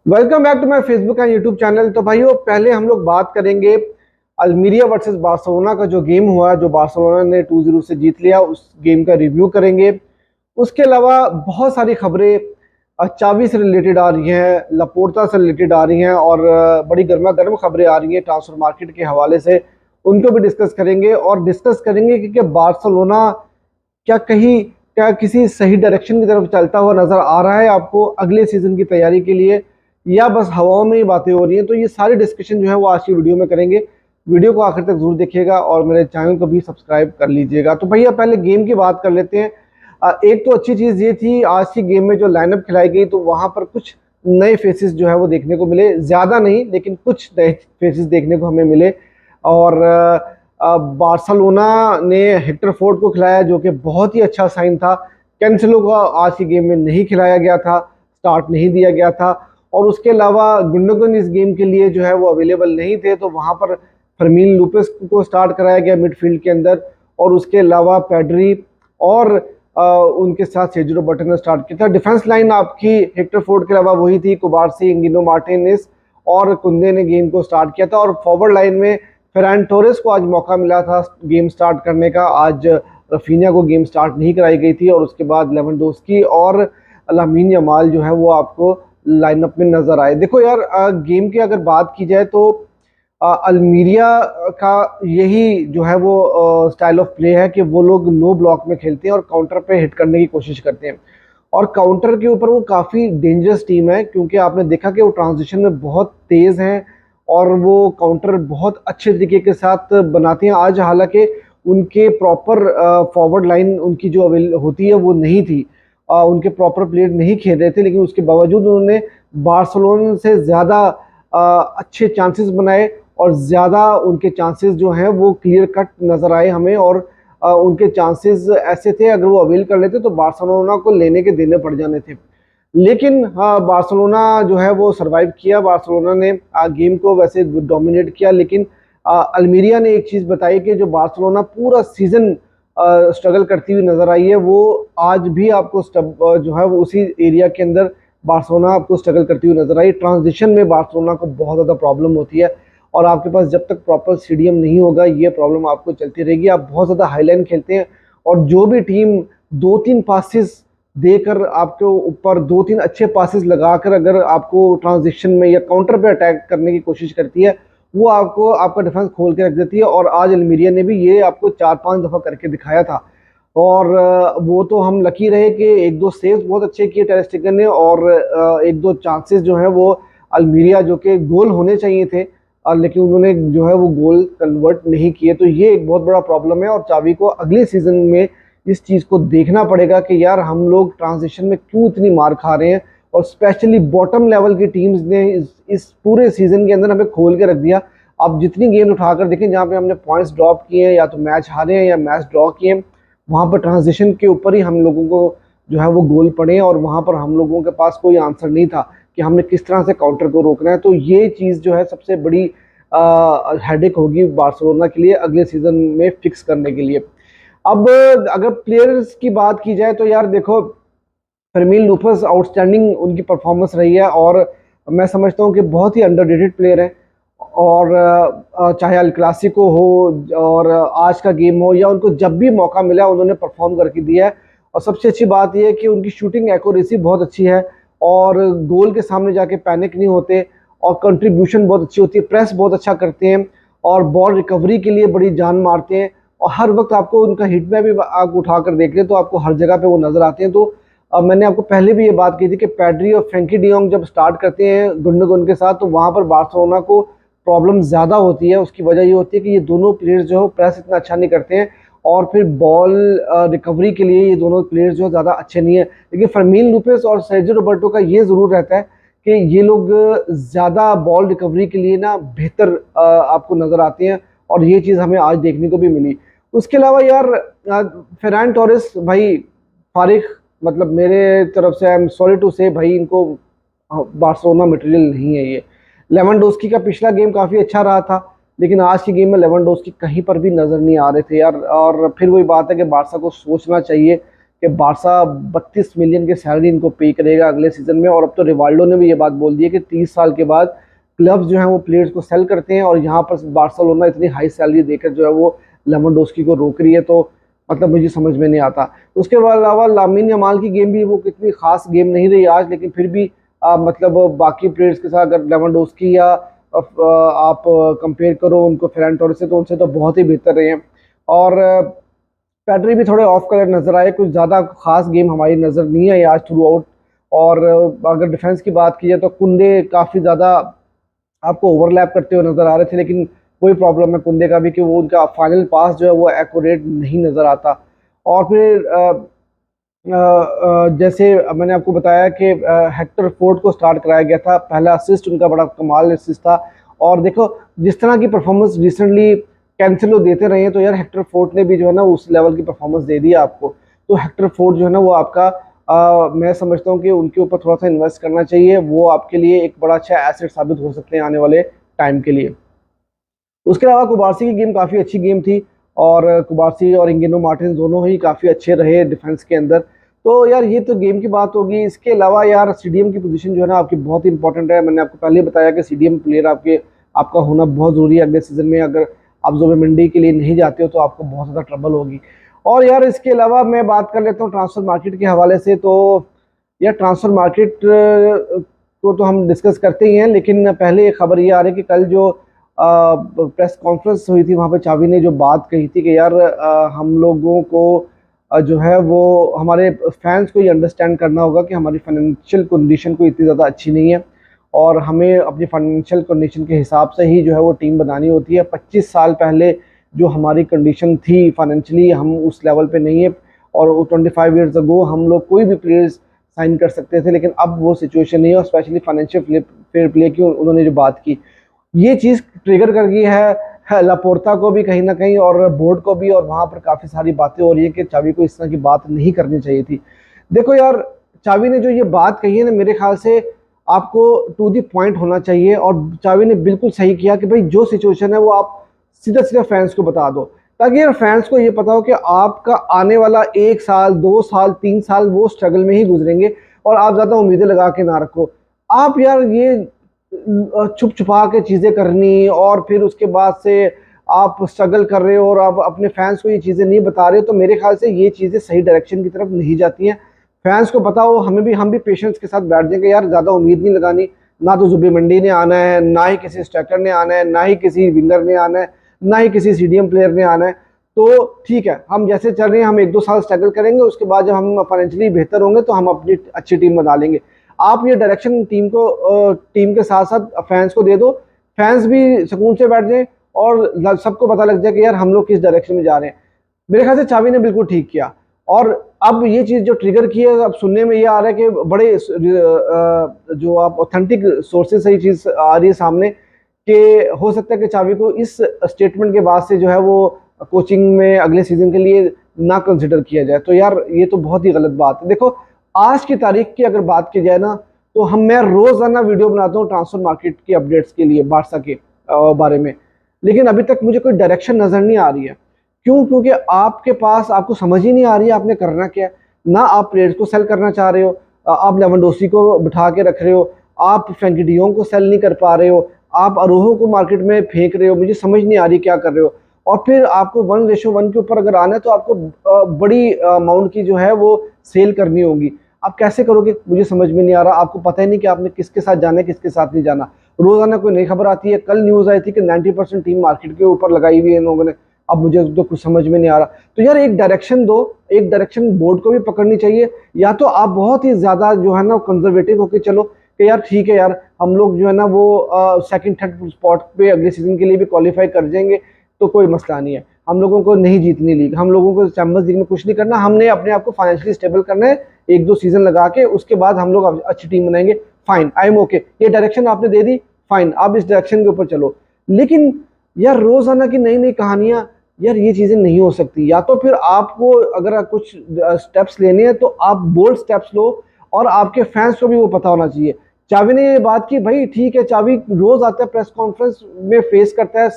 Welcome back to my Facebook and YouTube channel. तो भाइयों, पहले हम लोग बात करेंगे अल्मीरिया वर्सेस बार्सिलोना का जो गेम हुआ, जो बार्सिलोना ने 2-0 से जीत लिया, उस गेम का रिव्यू करेंगे। उसके अलावा बहुत सारी खबरें चावी से रिलेटेड आ रही हैं, लपोर्ता से रिलेटेड आ रही हैं और बड़ी गर्मा गर्म खबरें आ रही हैं ट्रांसफर मार्केट के हवाले से। उनको भी डिस्कस करेंगे और डिस्कस करेंगे कि क्या बार्सिलोना क्या किसी सही डायरेक्शन की तरफ चलता हुआ नजर आ रहा है आपको अगले सीजन की तैयारी के लिए, या बस हवाओं में ही बातें हो रही हैं। तो ये सारी डिस्कशन जो है वो आज की वीडियो में करेंगे। वीडियो को आखिर तक जरूर देखिएगा और मेरे चैनल को भी सब्सक्राइब कर लीजिएगा। तो भैया पहले गेम की बात कर लेते हैं। एक तो अच्छी चीज ये थी, आज की गेम में जो लाइनअप खिलाई गई तो वहां पर कुछ नए फेसेस जो है वो देखने को मिले, ज्यादा नहीं लेकिन कुछ नए फेसेस देखने को हमें मिले। और बार्सिलोना ने हेक्टर फोर्ड को खिलाया, जो कि बहुत ही अच्छा साइन था। कैंसेलो को आज की गेम में नहीं खिलाया गया था, स्टार्ट नहीं दिया गया था। और उसके अलावा गुंडोगन इस गेम के लिए जो है वो अवेलेबल नहीं थे, तो वहां पर फर्मीन लूपेस को स्टार्ट कराया गया मिडफील्ड के अंदर। और उसके अलावा पेड्री और उनके साथ सेजरो रोबर्टो ने स्टार्ट किया था। डिफेंस लाइन आपकी हेक्टर फोर्ड के अलावा वही थी, कुबारसी, इंगिनो मार्टिनेज और कुंदे ने गेम को स्टार्ट किया था। और फॉरवर्ड लाइन में फेरान टोरेस को आज मौका मिला था गेम स्टार्ट करने का। आज रफीनिया को गेम स्टार्ट नहीं कराई गई थी। और उसके बाद लेवेंडोस्की और लामीन यमाल जो है वो आपको लाइनअप में नजर आए। देखो यार, गेम की अगर बात की जाए तो अल्मीरिया का यही जो है वो स्टाइल ऑफ प्ले है कि वो लोग नो ब्लॉक में खेलते हैं और काउंटर पे हिट करने की कोशिश करते हैं। और काउंटर के ऊपर वो काफ़ी डेंजरस टीम है, क्योंकि आपने देखा कि वो ट्रांजिशन में बहुत तेज़ हैं और वो काउंटर बहुत अच्छे तरीके के साथ बनाते हैं। आज हालांकि उनके प्रॉपर फॉरवर्ड लाइन उनकी जो अवेल होती है वो नहीं थी, उनके प्रॉपर प्लेयर नहीं खेल रहे थे, लेकिन उसके बावजूद उन्होंने बार्सिलोना से ज़्यादा अच्छे चांसेस बनाए और ज़्यादा उनके चांसेस जो हैं वो क्लियर कट नज़र आए हमें। और उनके चांसेस ऐसे थे, अगर वो अवेल कर लेते तो बार्सिलोना को लेने के देने पड़ जाने थे। लेकिन हाँ, बार्सिलोना जो है वो सरवाइव किया। बार्सिलोना ने गेम को वैसे डोमिनेट किया, लेकिन अल्मीरिया ने एक चीज़ बताई कि जो बार्सिलोना पूरा सीजन स्ट्रगल करती हुई नजर आई है, वो आज भी आपको जो है वो उसी एरिया के अंदर बार्सिलोना आपको स्ट्रगल करती हुई नजर आई। ट्रांजिशन में बार्सिलोना को बहुत ज़्यादा प्रॉब्लम होती है और आपके पास जब तक प्रॉपर स्टेडियम नहीं होगा ये प्रॉब्लम आपको चलती रहेगी। आप बहुत ज़्यादा हाईलाइन खेलते हैं और जो भी टीम 2-3 पासिस देकर आपके ऊपर 2-3 अच्छे पासिस लगाकर अगर आपको ट्रांजिशन में या काउंटर पे अटैक करने की कोशिश करती है, वो आपको आपका डिफेंस खोल के रख देती है। और आज अल्मीरिया ने भी ये आपको 4-5 दफा करके दिखाया था। और वो तो हम लकी रहे कि एक दो सेव्स बहुत अच्छे किए टेर स्टेगन ने, और एक दो चांसेस जो है वो अल्मीरिया जो कि गोल होने चाहिए थे, लेकिन उन्होंने जो है वो गोल कन्वर्ट नहीं किए। तो ये एक बहुत बड़ा प्रॉब्लम है और चावी को अगले सीजन में इस चीज़ को देखना पड़ेगा कि यार हम लोग ट्रांजिशन में क्यों इतनी मार खा रहे हैं। और स्पेशली बॉटम लेवल की टीम्स ने इस पूरे सीजन के अंदर हमें खोल के रख दिया। आप जितनी गेम उठाकर देखें जहाँ पे हमने पॉइंट्स ड्रॉप किए हैं, या तो मैच हारे हैं या मैच ड्रॉ किए हैं, वहाँ पर ट्रांजिशन के ऊपर ही हम लोगों को जो है वो गोल पड़े हैं और वहाँ पर हम लोगों के पास कोई आंसर नहीं था कि हमने किस तरह से काउंटर को रोकना है। तो ये चीज़ जो है सबसे बड़ी हेडेक होगी बार्सिलोना के लिए अगले सीजन में फिक्स करने के लिए। अब अगर प्लेयर्स की बात की जाए तो यार देखो, फर्मीन लूपस आउटस्टैंडिंग उनकी परफॉर्मेंस रही है और मैं समझता हूँ कि बहुत ही अंडररेटेड प्लेयर है। और चाहे अल क्लासिको हो और आज का गेम हो, या उनको जब भी मौका मिला उन्होंने परफॉर्म करके दिया है। और सबसे अच्छी बात यह है कि उनकी शूटिंग एक्यूरेसी बहुत अच्छी है और गोल के सामने जाके पैनिक नहीं होते और कंट्रीब्यूशन बहुत अच्छी होती है, प्रेस बहुत अच्छा करते हैं और बॉल रिकवरी के लिए बड़ी जान मारते हैं। और हर वक्त आपको उनका हिट में भी आप उठाकर देख लें तो आपको हर जगह पे वो नजर आते हैं। तो मैंने आपको पहले भी ये बात की थी कि पैड्री और फ्रेंकी डियोंग जब स्टार्ट करते हैं गुंडोगन के साथ तो वहां पर बार्सिलोना को प्रॉब्लम ज़्यादा होती है। उसकी वजह ये होती है कि ये दोनों प्लेयर्स जो है प्रेस इतना अच्छा नहीं करते हैं और फिर बॉल रिकवरी के लिए ये दोनों प्लेयर्स जो ज़्यादा अच्छे नहीं है। लेकिन फर्मीन लूपेस और सर्जियो रोबर्टो का ये ज़रूर रहता है कि ये लोग ज़्यादा बॉल रिकवरी के लिए ना बेहतर आपको नज़र आते हैं और ये चीज़ हमें आज देखने को भी मिली। उसके अलावा यार फेरान टोरेस भाई फारिग, मतलब मेरे तरफ से आई एम सॉरी टू से भाई, इनको बार्सिलोना मटेरियल नहीं है ये। लेवेंडोस्की का पिछला गेम काफ़ी अच्छा रहा था, लेकिन आज की गेम में लेवेंडोस्की कहीं पर भी नज़र नहीं आ रहे थे यार। और फिर वही बात है कि बारसा को सोचना चाहिए कि बारसा 32 मिलियन की सैलरी इनको पे करेगा अगले सीजन में। और अब तो रिवाल्डो ने भी ये बात बोल दी है कि 30 साल के बाद क्लब्स जो हैं वो प्लेयर्स को सेल करते हैं, और यहाँ पर बार्सिलोना इतनी हाई सैलरी देकर जो है वो लेवेंडोस्की को रोक रही है। तो मतलब मुझे समझ में नहीं आता। उसके अलावा लामिन यमाल की गेम भी वो कितनी खास गेम नहीं रही आज, लेकिन फिर भी मतलब बाकी प्लेयर्स के साथ अगर लेवेंडोस्की या आप कंपेयर करो उनको फेरन टोरेस से, तो उनसे तो बहुत ही बेहतर रहे हैं। और पैड्री भी थोड़े ऑफ कलर नजर आए, कुछ ज़्यादा खास गेम हमारी नज़र नहीं आई आज थ्रू आउट। और अगर डिफेंस की बात की जाए तो कुंदे काफ़ी ज़्यादा आपको ओवरलैप करते हुए नजर आ रहे थे, लेकिन कोई प्रॉब्लम है कुंदे का भी कि वो उनका फाइनल पास जो है वो एक्यूरेट नहीं नजर आता। और फिर जैसे मैंने आपको बताया कि हेक्टर फोर्ड को स्टार्ट कराया गया था, पहला असिस्ट उनका बड़ा कमाल असिस्ट था। और देखो जिस तरह की परफॉर्मेंस रिसेंटली कैंसिलो देते रहे हैं, तो यार हेक्टर फोर्ड ने भी जो है ना उस लेवल की परफॉर्मेंस दे दी आपको। तो हेक्टर फोर्ड जो है ना वो आपका मैं समझता हूँ कि उनके ऊपर थोड़ा सा इन्वेस्ट करना चाहिए, वो आपके लिए एक बड़ा अच्छा एसेट साबित हो सकते हैं आने वाले टाइम के लिए। उसके अलावा कुबारसी की गेम काफ़ी अच्छी गेम थी, और कुबारसी और इंगेनो मार्टिन दोनों ही काफ़ी अच्छे रहे डिफेंस के अंदर। तो यार ये तो गेम की बात होगी। इसके अलावा यार सीडीएम की पोजीशन जो है ना आपकी बहुत ही इंपॉर्टेंट है। मैंने आपको पहले बताया कि सीडीएम प्लेयर आपका होना बहुत ज़रूरी है अगले सीजन में। अगर आप जुबिमेंडी के लिए नहीं जाते हो तो आपको बहुत ज़्यादा ट्रबल होगी। और यार इसके अलावा मैं बात कर लेता हूँ ट्रांसफर मार्केट के हवाले से। तो यार ट्रांसफर मार्केट को तो हम डिस्कस करते ही हैं, लेकिन पहले एक खबर ये आ रही है कि कल जो प्रेस कॉन्फ्रेंस हुई थी वहाँ पे चावी ने जो बात कही थी कि यार हम लोगों को जो है वो हमारे फैंस को ये अंडरस्टैंड करना होगा कि हमारी फाइनेंशियल कंडीशन कोई इतनी ज़्यादा अच्छी नहीं है, और हमें अपनी फाइनेंशियल कंडीशन के हिसाब से ही जो है वो टीम बनानी होती है। 25 साल पहले जो हमारी कंडीशन थी फाइनेंशियली, हम उस लेवल पे नहीं है, और 25 ईयर्स अगो हम लोग कोई भी प्लेयर्स साइन कर सकते थे, लेकिन अब वो सिचुएशन नहीं है। और स्पेशली फाइनेंशियल फेयर प्ले की उन्होंने जो बात की, ये चीज़ ट्रिगर कर गई है लापोर्ता को भी कहीं ना कहीं, और बोर्ड को भी। और वहाँ पर काफ़ी सारी बातें हो रही है कि चावी को इस तरह की बात नहीं करनी चाहिए थी। देखो यार चावी ने जो ये बात कही है ना, मेरे ख्याल से आपको टू दी पॉइंट होना चाहिए, और चावी ने बिल्कुल सही किया कि भाई जो सिचुएशन है वो आप सीधा सीधा फैंस को बता दो, ताकि यार फैंस को ये पता हो कि आपका आने वाला 1 साल 2 साल 3 साल वो स्ट्रगल में ही गुजरेंगे, और आप ज़्यादा उम्मीदें लगा के ना रखो। आप यार ये छुप छुपा के चीज़ें करनी, और फिर उसके बाद से आप स्ट्रगल कर रहे हो और आप अपने फैंस को ये चीज़ें नहीं बता रहे हो, तो मेरे ख्याल से ये चीज़ें सही डायरेक्शन की तरफ नहीं जाती हैं। फैंस को पता हो, हम भी पेशेंस के साथ बैठ जाएंगे यार, ज़्यादा उम्मीद नहीं लगानी। ना तो जुबिमेंडी ने आना है, ना ही किसी स्ट्राइकर ने आना है, ना ही किसी विंगर ने आना है, ना ही किसी सीडीएम प्लेयर ने आना है। तो ठीक है, हम जैसे चल रहे हैं हम 1-2 साल स्ट्रगल करेंगे, उसके बाद जब हम फाइनेंशियली बेहतर होंगे तो हम अपनी अच्छी टीम बना लेंगे। आप ये डायरेक्शन टीम के साथ साथ फैंस को दे दो, फैंस भी सुकून से बैठ जाए और सबको पता लग जाए कि यार हम लोग किस डायरेक्शन में जा रहे हैं। मेरे ख्याल से चावी ने बिल्कुल ठीक किया। और अब ये चीज़ जो ट्रिगर की है, अब सुनने में ये आ रहा है कि बड़े जो आप ऑथेंटिक सोर्सेज से ये चीज़ आ रही है सामने, कि हो सकता है कि चावी को इस स्टेटमेंट के बाद से जो है वो कोचिंग में अगले सीजन के लिए ना कंसिडर किया जाए। तो यार ये तो बहुत ही गलत बात है। देखो आज की तारीख की अगर बात की जाए ना, तो मैं रोजाना वीडियो बनाता हूँ ट्रांसफर मार्केट के अपडेट्स के लिए बारसा के बारे में, लेकिन अभी तक मुझे कोई डायरेक्शन नजर नहीं आ रही है। क्यों? क्योंकि आपके पास आपको समझ ही नहीं आ रही है आपने करना क्या है। ना आप प्लेयर्स को सेल करना चाह रहे हो, आप लेवेंडोस्की को बिठा के रख रहे हो, आप फ्रैंकी डी जॉन्ग को सेल नहीं कर पा रहे हो, आप अरोहो को मार्केट में फेंक रहे हो, मुझे समझ नहीं आ रही क्या कर रहे हो। और फिर आपको 1:1 के ऊपर अगर आना है तो आपको बड़ी अमाउंट की जो है वो सेल करनी होगी। आप कैसे करोगे मुझे समझ में नहीं आ रहा। आपको पता ही नहीं कि आपने किसके साथ जाना है किसके साथ नहीं जाना। रोजाना कोई नई खबर आती है। कल न्यूज आई थी कि 90% टीम मार्केट के ऊपर लगाई हुई है इन लोगों ने। अब मुझे तो कुछ समझ में नहीं आ रहा। तो यार एक डायरेक्शन दो, एक डायरेक्शन बोर्ड को भी पकड़नी चाहिए। या तो आप बहुत ही ज्यादा जो है ना कंजर्वेटिव होकर चलो कि यार ठीक है यार, हम लोग जो है ना वो सेकंड थर्ड स्पॉट पे अगले सीजन के लिए भी क्वालिफाई कर जाएंगे तो कोई मसला नहीं है। हम लोगों को नहीं जीतनी लीग, हम लोगों को चैंपियंस लीग में कुछ नहीं करना, हमने अपने आप को फाइनेंशियली स्टेबल करना है। 1-2 सीजन लगा के उसके बाद हम लोग अच्छी टीम बनाएंगे। Fine, I am okay. ये डायरेक्शन आपने दे दी, फाइन, आप इस डायरेक्शन के ऊपर चलो। लेकिन यार रोजाना की नई नई कहानियां, यार ये चीजें नहीं हो सकती। या तो फिर आपको अगर कुछ स्टेप्स लेने हैं तो आप बोल्ड स्टेप्स लो, और आपके फैंस को भी वो पता होना चाहिए। चावी ने ये बात की, भाई ठीक है, चावी रोज आता है प्रेस कॉन्फ्रेंस में फेस करता है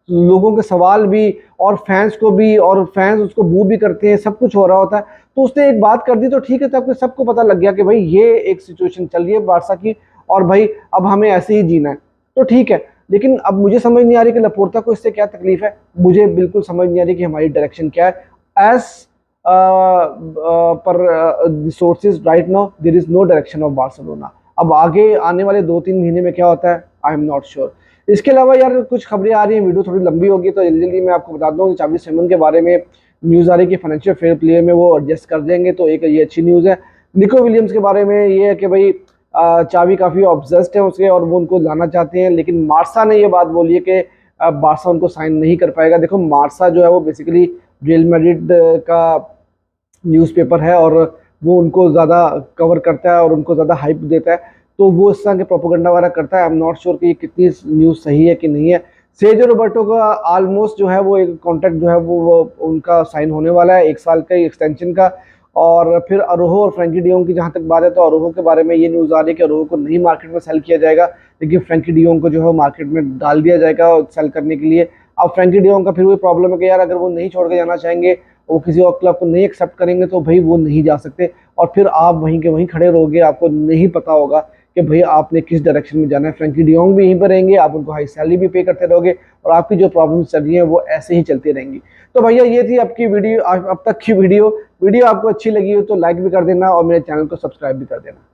लोगों के सवाल भी और फैंस को भी, और फैंस उसको बू भी करते हैं, सब कुछ हो रहा होता है। तो उसने एक बात कर दी तो ठीक है, तब सबको पता लग गया कि भाई ये एक सिचुएशन चल रही है बारसा की, और भाई अब हमें ऐसे ही जीना है, तो ठीक है। लेकिन अब मुझे समझ नहीं आ रही कि लपोर्ता को इससे क्या तकलीफ है, मुझे बिल्कुल समझ नहीं आ रही कि हमारी डायरेक्शन क्या है। एज पर sources right now there is no direction of Barcelona. अब आगे आने वाले 2-3 महीने में क्या होता है, आई एम नॉट श्योर। इसके अलावा यार कुछ खबरें आ रही हैं, वीडियो थोड़ी लंबी होगी तो जल्दी जल्दी मैं आपको बता दूं कि चावी सिमन के बारे में न्यूज़ आ रही है कि फाइनेंशियल फेयर प्ले में वो एडजस्ट कर देंगे, तो एक ये अच्छी न्यूज़ है। निको विलियम्स के बारे में ये है कि भाई चावी काफ़ी ऑब्सेस्ड है उसके और वो उनको लाना चाहते हैं, लेकिन मार्सा ने ये बात बोली है कि बारसा उनको साइन नहीं कर पाएगा। देखो मार्सा जो है वो बेसिकली रियल मैड्रिड का न्यूज़पेपर है और वो उनको ज़्यादा कवर करता है और उनको ज़्यादा हाइप देता है, तो वो इस तरह के प्रोपोगंडा वगैरह करता है। आई एम नॉट श्योर कि ये कितनी न्यूज़ सही है कि नहीं है। सेजो रोबर्टो का ऑलमोस्ट जो है वो एक कॉन्ट्रैक्ट जो है वो उनका साइन होने वाला है, 1 साल का एक्सटेंशन का। और फिर अरोहो और फ्रैंकी डियोंग की जहाँ तक बात है, तो अरोहो के बारे में ये न्यूज़ आ रही है कि अरोहो को नहीं मार्केट में सेल किया जाएगा, लेकिन फ्रैंकी डियोंग को जो है मार्केट में डाल दिया जाएगा सेल करने के लिए। अब फ्रैंकी डियोंग का फिर वही प्रॉब्लम है कि यार अगर वो नहीं छोड़ के जाना चाहेंगे, वो किसी और क्लब को नहीं एक्सेप्ट करेंगे, तो भाई वो नहीं जा सकते, और फिर आप वहीं के वहीं खड़े रहोगे, आपको नहीं पता होगा कि भाई आपने किस डायरेक्शन में जाना है। फ्रैंकी डियोंग भी यहीं पर रहेंगे, आप उनको हाई सैलरी भी पे करते रहोगे, और आपकी जो प्रॉब्लम्स चल रही हैं वो ऐसे ही चलती रहेंगी। तो भैया ये थी आपकी वीडियो, अब तक की वीडियो आपको अच्छी लगी हो तो लाइक भी कर देना और मेरे चैनल को सब्सक्राइब भी कर देना।